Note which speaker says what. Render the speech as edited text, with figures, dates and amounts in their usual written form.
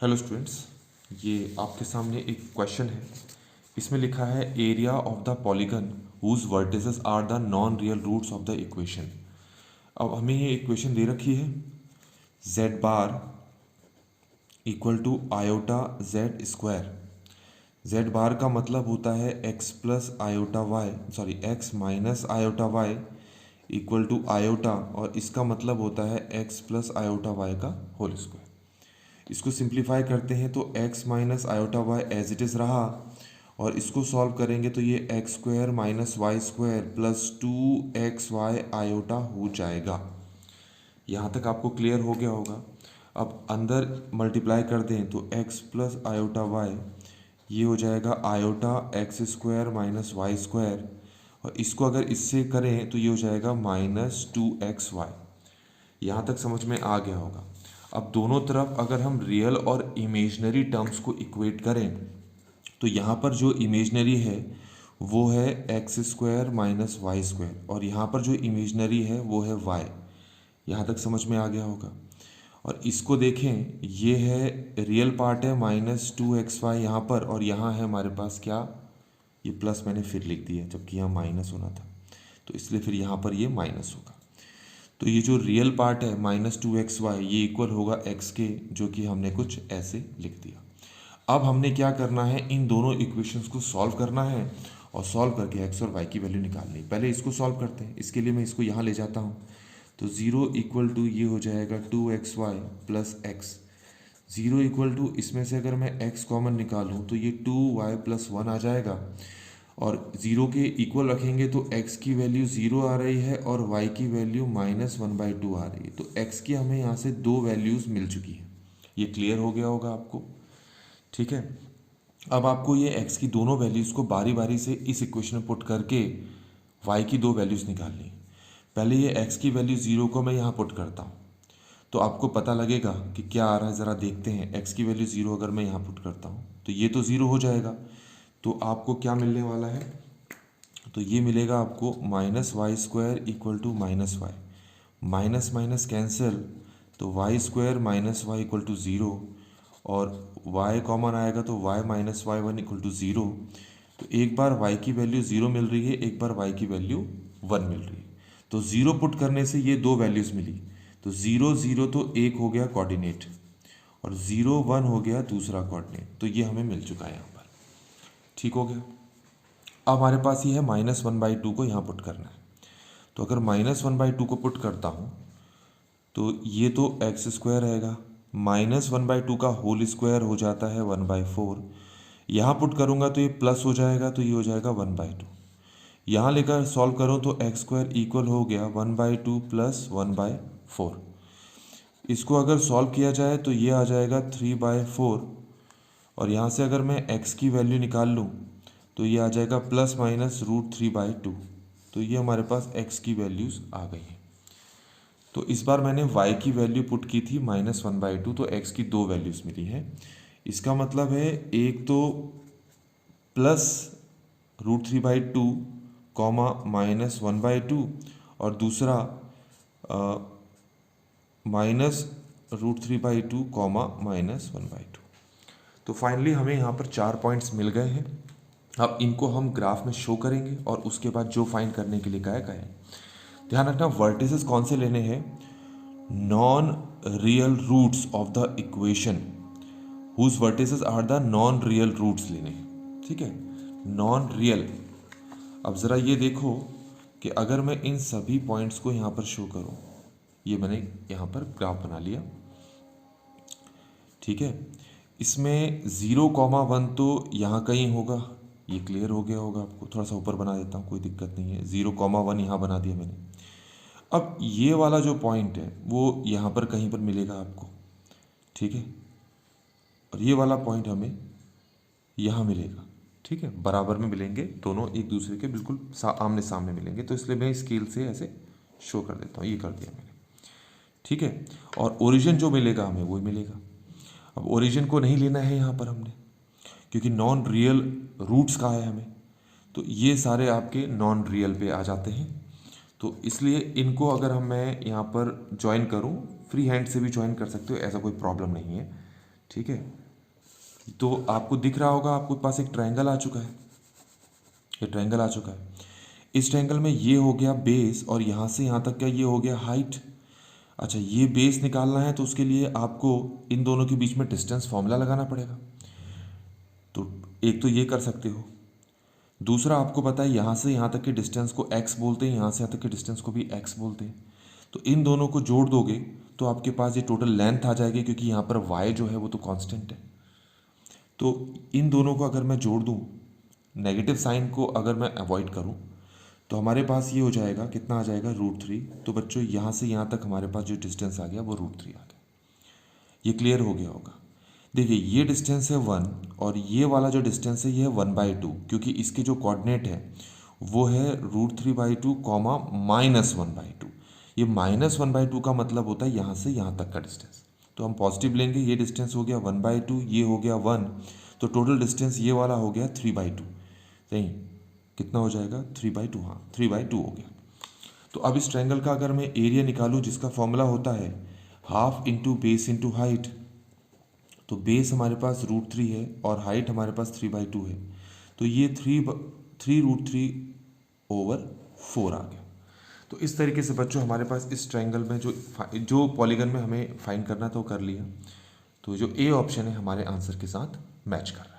Speaker 1: Hello students, ये आपके सामने एक क्वेश्चन है। इसमें लिखा है area of the polygon whose vertices are the non real roots of the equation. अब हमें ये इक्वेशन दे रखी है z bar equal to iota z square. z bar का मतलब होता है x plus iota y, sorry x minus iota y equal to iota, और इसका मतलब होता है x प्लस आयोटा वाई का होल स्क्वायर। इसको सिंप्लीफाई करते हैं तो x minus iota Y as it is रहा, और इसको सॉल्व करेंगे तो ये x square minus y square plus 2xy iota हो जाएगा। यहाँ तक आपको क्लियर हो गया होगा। अब अंदर मल्टीप्लाई कर दें तो x प्लस आयोटा वाई ये हो जाएगा iota x square minus y square, और इसको अगर इससे करें तो ये हो जाएगा माइनस 2xy। यहाँ तक समझ में आ गया होगा। अब दोनों तरफ अगर हम रियल और इमेजनरी टर्म्स को इक्वेट करें तो यहाँ पर जो इमेजनरी है वो है x square minus y square, और यहाँ पर जो इमेजनरी है वो है वाई। यहाँ तक समझ में आ गया होगा। और इसको देखें, ये है रियल पार्ट है माइनस 2xy यहाँ पर, और यहाँ है हमारे पास क्या, ये प्लस मैंने फिर लिख दिया जबकि यहाँ माइनस होना था, तो इसलिए फिर यहाँ पर ये माइनस होगा। तो ये जो रियल पार्ट है माइनस 2xy ये इक्वल होगा x के, जो कि हमने कुछ ऐसे लिख दिया। अब हमने क्या करना है, इन दोनों इक्वेशंस को सॉल्व करना है, और सॉल्व करके x और y की वैल्यू निकालनी है। पहले इसको सॉल्व करते हैं। इसके लिए मैं इसको यहाँ ले जाता हूँ, तो 0 इक्वल टू ये हो जाएगा 2xy plus x। 0 equal to इसमें से अगर मैं x कॉमन निकालूँ तो ये 2y प्लस 1 आ जाएगा, और 0 के इक्वल रखेंगे तो x की वैल्यू 0 आ रही है और y की वैल्यू -1/2 आ रही है। तो x की हमें यहाँ से दो वैल्यूज़ मिल चुकी हैं। ये क्लियर हो गया होगा आपको, ठीक है। अब आपको ये x की दोनों वैल्यूज़ को बारी बारी से इस इक्वेशन में पुट करके y की दो वैल्यूज़ निकालनी। पहले ये x की वैल्यू 0 को मैं यहाँ पुट करता हूँ तो आपको पता लगेगा कि क्या आ रहा है। ज़रा देखते हैं, x की वैल्यू 0 अगर मैं यहाँ पुट करता हूँ तो ये तो 0 हो जाएगा। तो आपको क्या मिलने वाला है, तो ये मिलेगा आपको minus y square equal to minus y, minus minus cancel, तो y square minus y equal to 0, और y कॉमन आएगा तो y minus y one equal to 0। तो एक बार y की वैल्यू 0 मिल रही है, एक बार y की वैल्यू 1 मिल रही है। तो 0 पुट करने से ये दो वैल्यूज़ मिली, तो 0 0 तो एक हो गया कोऑर्डिनेट, और 0 1 हो गया दूसरा कोऑर्डिनेट। तो ये हमें मिल चुका है यहाँ पर, ठीक हो गया। अब हमारे पास ये है -1/2 को यहाँ पुट करना है। तो अगर -1/2 को पुट करता हूँ तो ये तो एक्स स्क्वायर रहेगा, -1/2 का होल स्क्वायर हो जाता है 1/4। यहाँ पुट करूँगा तो ये प्लस हो जाएगा, तो ये हो जाएगा 1/2। यहाँ लेकर सॉल्व करूँ तो एक्स स्क्वायर इक्वल हो गया 1/2 प्लस 1/4। इसको अगर सॉल्व किया जाए तो ये आ जाएगा 3/4, और यहाँ से अगर मैं x की वैल्यू निकाल लूँ तो ये आ जाएगा प्लस माइनस √3/2। तो ये हमारे पास x की वैल्यूज़ आ गई हैं। तो इस बार मैंने y की वैल्यू पुट की थी -1/2, तो x की दो वैल्यूज़ मिली हैं। इसका मतलब है एक तो प्लस √3/2 कॉमा -1/2, और दूसरा -√3/2 कॉमा -1/2। तो फाइनली हमें यहाँ पर 4 पॉइंट्स मिल गए हैं। अब इनको हम ग्राफ में शो करेंगे और उसके बाद जो फाइंड करने के लिए कहा है। ध्यान रखना, वर्टिसेस कौन से लेने हैं, non real roots of the equation whose vertices are the non real roots लेने हैं, ठीक है, नॉन रियल। अब ज़रा ये देखो कि अगर मैं इन सभी पॉइंट्स को यहाँ पर शो करूँ, ये मैंने यहाँ पर ग्राफ बना लिया, ठीक है। इसमें 0,1 तो यहाँ कहीं होगा, ये क्लियर हो गया होगा आपको। थोड़ा सा ऊपर बना देता हूँ, कोई दिक्कत नहीं है। 0,1 यहाँ बना दिया मैंने। अब ये वाला जो पॉइंट है वो यहाँ पर कहीं पर मिलेगा आपको, ठीक है, और ये वाला पॉइंट हमें यहाँ मिलेगा, ठीक है, बराबर में मिलेंगे दोनों, एक दूसरे के बिल्कुल आमने सामने मिलेंगे। तो इसलिए मैं स्केल से ऐसे शो कर देता हूँ, ये कर दिया मैंने, ठीक है। और ओरिजिन जो मिलेगा हमें वही मिलेगा। अब ओरिजिन को नहीं लेना है यहाँ पर हमने, क्योंकि नॉन रियल रूट्स का है हमें, तो ये सारे आपके नॉन रियल पे आ जाते हैं। तो इसलिए इनको अगर मैं यहाँ पर ज्वाइन करूँ, फ्री हैंड से भी ज्वाइन कर सकते हो, ऐसा कोई प्रॉब्लम नहीं है, ठीक है, तो आपको दिख रहा होगा, आपके पास एक ट्रायंगल आ चुका है, ये ट्रायंगल आ चुका है। इस ट्रायंगल में ये हो गया बेस और यहाँ से यहाँ तक का ये हो गया हाइट। अच्छा, ये बेस निकालना है तो उसके लिए आपको इन दोनों के बीच में डिस्टेंस फॉर्मूला लगाना पड़ेगा। तो एक तो ये कर सकते हो, दूसरा आपको पता है यहाँ से यहाँ तक के डिस्टेंस को x बोलते हैं, यहाँ से यहाँ तक के डिस्टेंस को भी x बोलते हैं। तो इन दोनों को जोड़ दोगे तो आपके पास ये टोटल लेंथ आ जाएगी, क्योंकि यहाँ पर y जो है वो तो कांस्टेंट है। तो इन दोनों को अगर मैं जोड़ दूँ, नेगेटिव साइन को अगर मैं अवॉइड करूँ, तो हमारे पास ये हो जाएगा, कितना आ जाएगा, √3। तो बच्चों यहाँ से यहाँ तक हमारे पास जो डिस्टेंस आ गया वो √3 आ गया। ये क्लियर हो गया होगा। देखिए ये डिस्टेंस है 1 और ये वाला जो डिस्टेंस है ये है 1/2, क्योंकि इसके जो कोऑर्डिनेट है वो है √3/2 कॉमा -1/2। ये -1/2 का मतलब होता है यहाँ से यहाँ तक का डिस्टेंस। तो हम पॉजिटिव लेंगे, ये डिस्टेंस हो गया 1/2, ये हो गया 1, तो टोटल डिस्टेंस ये वाला हो गया 3/2। सही, कितना हो जाएगा, 3/2, हाँ 3/2 हो गया। तो अब इस ट्रायंगल का अगर मैं एरिया निकालूं, जिसका फॉर्मूला होता है half into base into height, तो बेस हमारे पास √3 है और हाइट हमारे पास 3/2 है, तो ये 3√3/4 आ गया। तो इस तरीके से बच्चों हमारे पास इस ट्रायंगल में जो पॉलीगन में हमें फाइंड करना था वो कर लिया। तो जो ए ऑप्शन है हमारे आंसर के साथ मैच कर रहा है।